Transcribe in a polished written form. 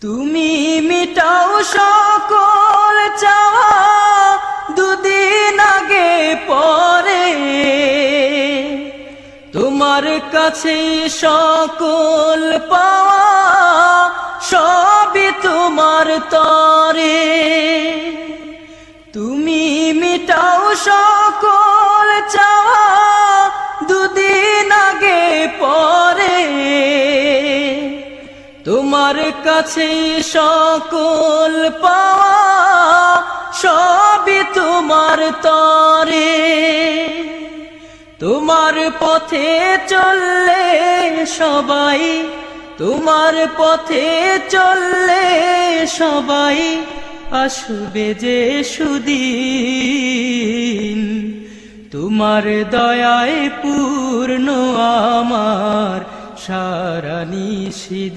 তুমি মিটাও সকল চাওয়া দুদিন আগে পরে, তোমার কাছে সকল পাওয়া সবই তোমার তরে। তুমি মিটাও সকল চাওয়া দুদিন আগে পরে, তোমার কাছে সকল পাওয়া সবই তোমার তরে। তোমার পথে চললে সবাই, তোমার পথে চললে সবাই আসবে যে সুদিন, তোমার দয়ায় পূর্ণ আমার সারা নিশিদিন।